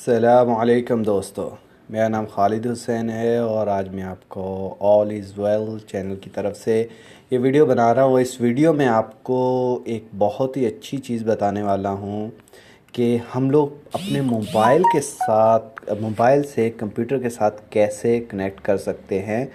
अस्सलामुअलैकुम दोस्तों, मेरा नाम खालिद हुसैन है और आज मैं आपको ऑल इज़ वेल चैनल की तरफ से ये वीडियो बना रहा हूँ। इस वीडियो में आपको एक बहुत ही अच्छी चीज़ बताने वाला हूँ कि हम लोग अपने मोबाइल से कंप्यूटर के साथ कैसे कनेक्ट कर सकते हैं।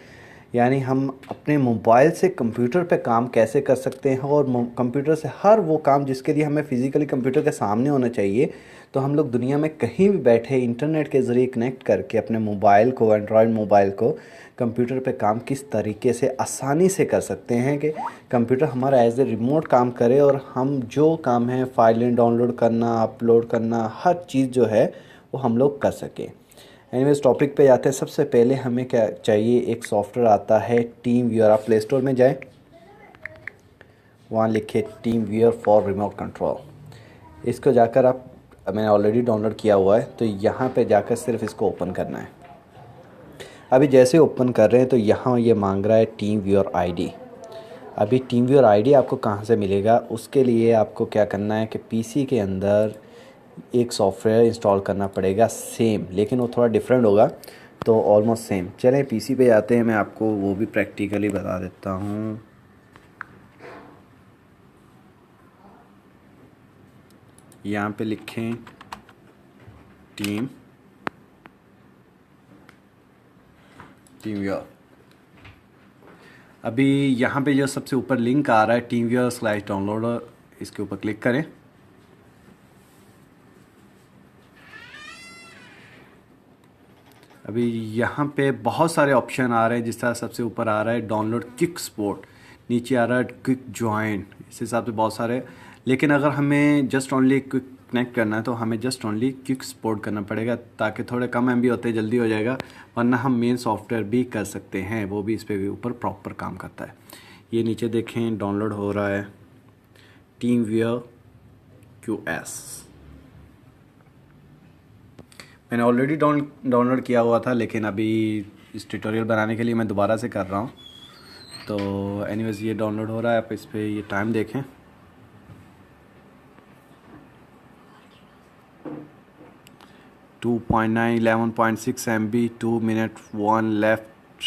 यानी हम अपने मोबाइल से कंप्यूटर पे काम कैसे कर सकते हैं और कंप्यूटर से हर वो काम जिसके लिए हमें फ़िज़िकली कंप्यूटर के सामने होना चाहिए, तो हम लोग दुनिया में कहीं भी बैठे इंटरनेट के ज़रिए कनेक्ट करके अपने मोबाइल को, एंड्रॉयड मोबाइल को कंप्यूटर पे काम किस तरीके से आसानी से कर सकते हैं कि कंप्यूटर हमारा एज ए रिमोट काम करे और हम जो काम है फाइलें डाउनलोड करना, अपलोड करना, हर चीज़ जो है वो हम लोग कर सकें। एनीवेज टॉपिक पे जाते हैं। सबसे पहले हमें क्या चाहिए, एक सॉफ्टवेयर आता है टीम व्यूअर। आप प्ले स्टोर में जाएं, वहाँ लिखे team viewer for remote control. इसको जाकर आप, मैंने ऑलरेडी डाउनलोड किया हुआ है, तो यहाँ पे जाकर सिर्फ इसको ओपन करना है। अभी जैसे ओपन कर रहे हैं तो यहाँ ये मांग रहा है टीम व्यूअर आईडी। अभी टीम व्यूअर आईडी आपको कहाँ से मिलेगा, उसके लिए आपको क्या करना है कि पीसी के अंदर एक सॉफ्टवेयर इंस्टॉल करना पड़ेगा सेम, लेकिन वो थोड़ा डिफरेंट होगा, तो ऑलमोस्ट सेम। चलें पीसी पे जाते हैं, मैं आपको वो भी प्रैक्टिकली बता देता हूँ। यहाँ पे लिखें टीम व्यूअर। अभी यहाँ पे जो सबसे ऊपर लिंक आ रहा है टीम व्यूअर /डाउनलोडर, इसके ऊपर क्लिक करें। अभी यहाँ पे बहुत सारे ऑप्शन आ रहे हैं, जिस तरह सबसे ऊपर आ रहा है डाउनलोड क्विक सपोर्ट, नीचे आ रहा है क्विक ज्वाइन, इस हिसाब से बहुत सारे। लेकिन अगर हमें जस्ट ओनली क्विक कनेक्ट करना है तो हमें जस्ट ओनली क्विक सपोर्ट करना पड़ेगा, ताकि थोड़े कम एमबी होते हैं, जल्दी हो जाएगा। वरना हम मेन सॉफ्टवेयर भी कर सकते हैं, वो भी इस पे ऊपर प्रॉपर काम करता है। ये नीचे देखें डाउनलोड हो रहा है टीम व्यूअर QS। मैंने ऑलरेडी डाउनलोड किया हुआ था, लेकिन अभी इस ट्यूटोरियल बनाने के लिए मैं दोबारा से कर रहा हूँ। तो एनीवेज ये डाउनलोड हो रहा है। आप इस पर ये टाइम देखें, 2.9 11.6 MB, 2 मिनट 1 लेफ्ट।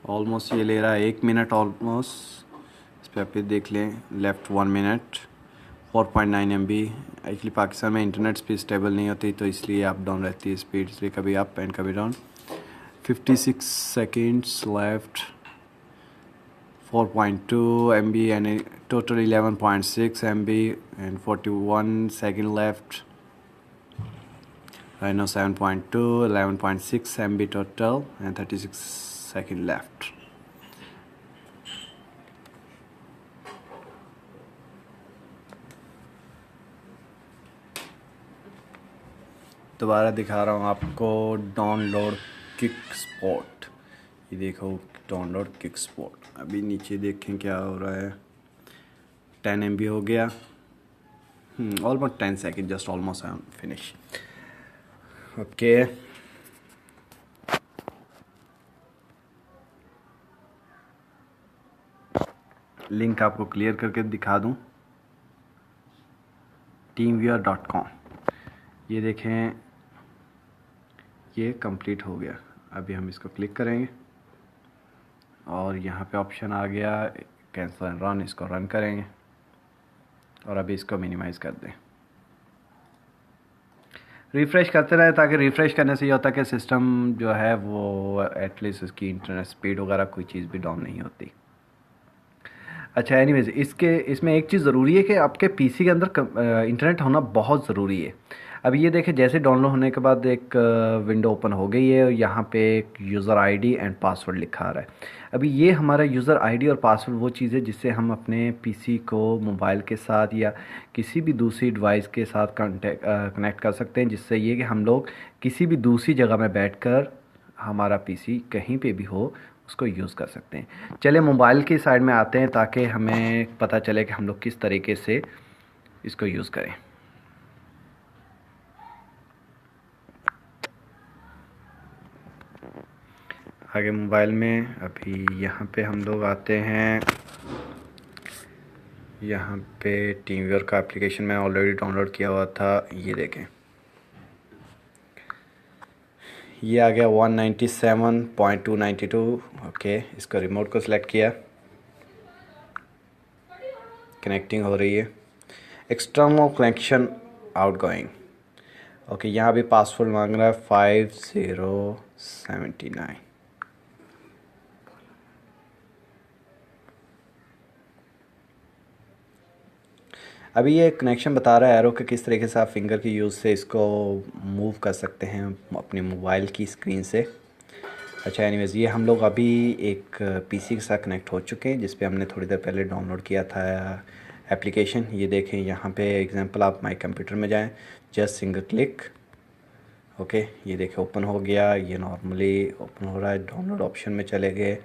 ऑलमोस्ट ये ले रहा है 1 मिनट ऑलमोस्ट। इस पर आप देख लें, left 1 minute, 4.9 MB। Actually Pakistan में इंटरनेट स्पीड स्टेबल नहीं होती, तो इसलिए आप डाउन रहती है स्पीड, इसलिए कभी अप एंड कभी down. 56 seconds left, 4.2 MB and total 11.6 MB and 41 second left. Right now 7.2, 11.6 MB total and 36 second left. दोबारा दिखा रहा हूँ आपको डाउनलोड क्विक सपोर्ट। ये देखो डाउनलोड क्विक सपोर्ट। अभी नीचे देखें क्या हो रहा है, 10 MB हो गया, almost 10 second, just almost finish. Okay, link आपको क्लियर करके दिखा दूँ, teamviewer.com। ये देखें ये कंप्लीट हो गया। अभी हम इसको क्लिक करेंगे और यहाँ पे ऑप्शन आ गया कैंसिल एंड रन, इसको रन करेंगे और अभी इसको मिनिमाइज़ कर दें। रिफ़्रेश करते रहे, ताकि रिफ़्रेश करने से ये होता है कि सिस्टम जो है वो एटलीस्ट इसकी इंटरनेट स्पीड वगैरह कोई चीज़ भी डाउन नहीं होती। अच्छा, एनीवेज इसमें एक चीज़ ज़रूरी है कि आपके पीसी के अंदर इंटरनेट होना बहुत ज़रूरी है। अब ये देखें, जैसे डाउनलोड होने के बाद एक विंडो ओपन हो गई है और यहाँ पे एक यूज़र आईडी एंड पासवर्ड लिखा आ रहा है। अभी ये हमारा यूज़र आईडी और पासवर्ड वो चीज़ है जिससे हम अपने पीसी को मोबाइल के साथ या किसी भी दूसरी डिवाइस के साथ कनेक्ट कर सकते हैं, जिससे ये कि हम लोग किसी भी दूसरी जगह में बैठकर हमारा पीसी कहीं पे भी हो उसको यूज़ कर सकते हैं। चलिए मोबाइल की साइड में आते हैं, ताकि हमें पता चले कि हम लोग किस तरीके से इसको यूज़ करें। आगे मोबाइल में अभी यहाँ पे हम लोग आते हैं यहाँ पे टीम व्यूअर का एप्लीकेशन मैं ऑलरेडी डाउनलोड किया हुआ था, ये देखें ये आ गया 197.292। ओके, इसका रिमोट को सिलेक्ट किया, कनेक्टिंग हो रही है, एक्सटर्नल कनेक्शन आउटगोइंग। ओके, यहाँ भी पासवर्ड मांग रहा है 5079। अभी ये कनेक्शन बता रहा है एरो के किस तरीके से आप फिंगर की यूज़ से इसको मूव कर सकते हैं अपने मोबाइल की स्क्रीन से। अच्छा, एनीवेज़ ये हम लोग अभी एक पीसी के साथ कनेक्ट हो चुके हैं जिस पे हमने थोड़ी देर पहले डाउनलोड किया था एप्लीकेशन। ये देखें यहाँ पे एग्जांपल, आप माई कंप्यूटर में जाएं, जस्ट सिंगल क्लिक। ओके, ये देखें ओपन हो गया, ये नॉर्मली ओपन हो रहा है। डाउनलोड ऑप्शन में चले गए,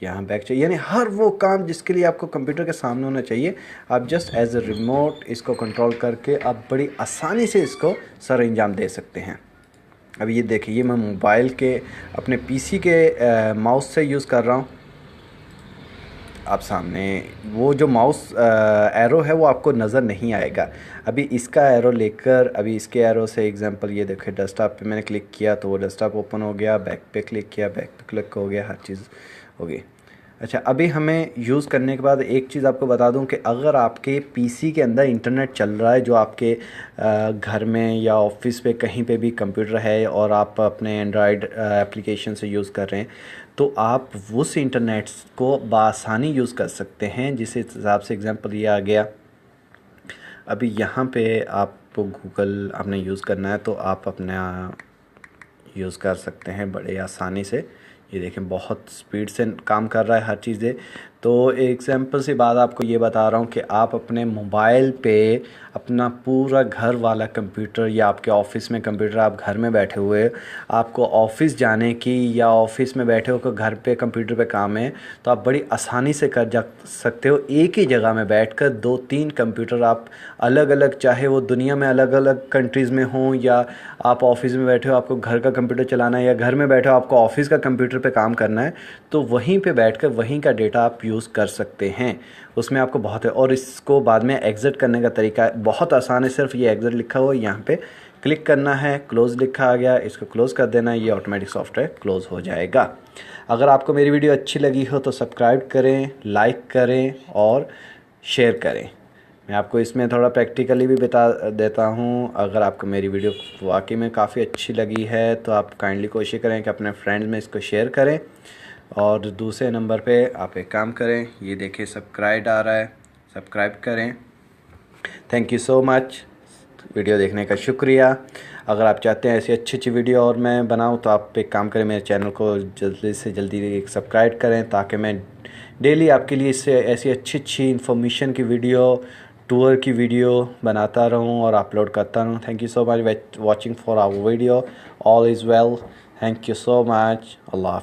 यहाँ बैक चाहिए, यानी हर वो काम जिसके लिए आपको कंप्यूटर के सामने होना चाहिए, आप जस्ट एज अ रिमोट इसको कंट्रोल करके आप बड़ी आसानी से इसको सर अंजाम दे सकते हैं। अभी ये देखिए, ये मैं मोबाइल के अपने पीसी के माउस से यूज़ कर रहा हूँ। आप सामने वो जो माउस एरो है वो आपको नज़र नहीं आएगा। अभी इसका एरो लेकर, अभी इसके एरो से एग्जांपल ये देखिए, डेस्कटॉप पे मैंने क्लिक किया तो वो डेस्कटॉप ओपन हो गया, बैक पे क्लिक किया, बैक पे क्लिक हो गया, हर चीज़ हो गई। अच्छा, अभी हमें यूज़ करने के बाद एक चीज़ आपको बता दूं कि अगर आपके पीसी के अंदर इंटरनेट चल रहा है, जो आपके घर में या ऑफिस पे कहीं पे भी कंप्यूटर है और आप अपने एंड्रॉयड एप्लीकेशन से यूज़ कर रहे हैं, तो आप उस इंटरनेट को बआसानी यूज़ कर सकते हैं। जिस हिसाब से एग्जांपल ये आ गया, अभी यहाँ पे आपको गूगल आपने यूज़ करना है तो आप अपना यूज़ कर सकते हैं बड़े आसानी से। ये देखें बहुत स्पीड से काम कर रहा है हर चीज़ें। तो एग्जांपल से बात आपको ये बता रहा हूँ कि आप अपने मोबाइल पे अपना पूरा घर वाला कंप्यूटर, या आपके ऑफिस में कंप्यूटर, आप घर में बैठे हुए, आपको ऑफिस जाने की या ऑफिस में बैठे हो घर पे कंप्यूटर पे काम है, तो आप बड़ी आसानी से कर जा सकते हो। एक ही जगह में बैठकर 2-3 कंप्यूटर आप अलग अलग, चाहे वो दुनिया में अलग अलग कंट्रीज़ में हों, या आप ऑफिस में बैठे हो आपको घर का कंप्यूटर चलाना है, या घर में बैठे हो आपको ऑफिस का कंप्यूटर पे काम करना है, तो वहीं पे बैठकर वहीं का डेटा आप यूज़ कर सकते हैं। उसमें आपको बहुत है। और इसको बाद में एग्ज़िट करने का तरीका बहुत आसान है। सिर्फ ये एग्ज़िट लिखा हुआ है, यहाँ पे क्लिक करना है, क्लोज़ लिखा आ गया, इसको क्लोज़ कर देना है, ये ऑटोमेटिक सॉफ्टवेयर क्लोज़ हो जाएगा। अगर आपको मेरी वीडियो अच्छी लगी हो तो सब्सक्राइब करें, लाइक करें और शेयर करें। मैं आपको इसमें थोड़ा प्रैक्टिकली भी बता देता हूँ। अगर आपको मेरी वीडियो वाकई में काफ़ी अच्छी लगी है तो आप काइंडली कोशिश करें कि अपने फ्रेंड्स में इसको शेयर करें। और दूसरे नंबर पे आप एक काम करें, ये देखिए सब्सक्राइब आ रहा है, सब्सक्राइब करें। Thank you so much, video देखने का शुक्रिया। अगर आप चाहते हैं ऐसी अच्छी अच्छी वीडियो और मैं बनाऊं तो आप एक काम करें, मेरे चैनल को जल्दी से जल्दी सब्सक्राइब करें, ताकि मैं डेली आपके लिए इससे ऐसी अच्छी अच्छी इन्फॉर्मेशन की वीडियो, टूर की वीडियो बनाता रहूं और अपलोड करता रहूं। Thank you so much watching for our video. All is well. Thank you so much. Allah.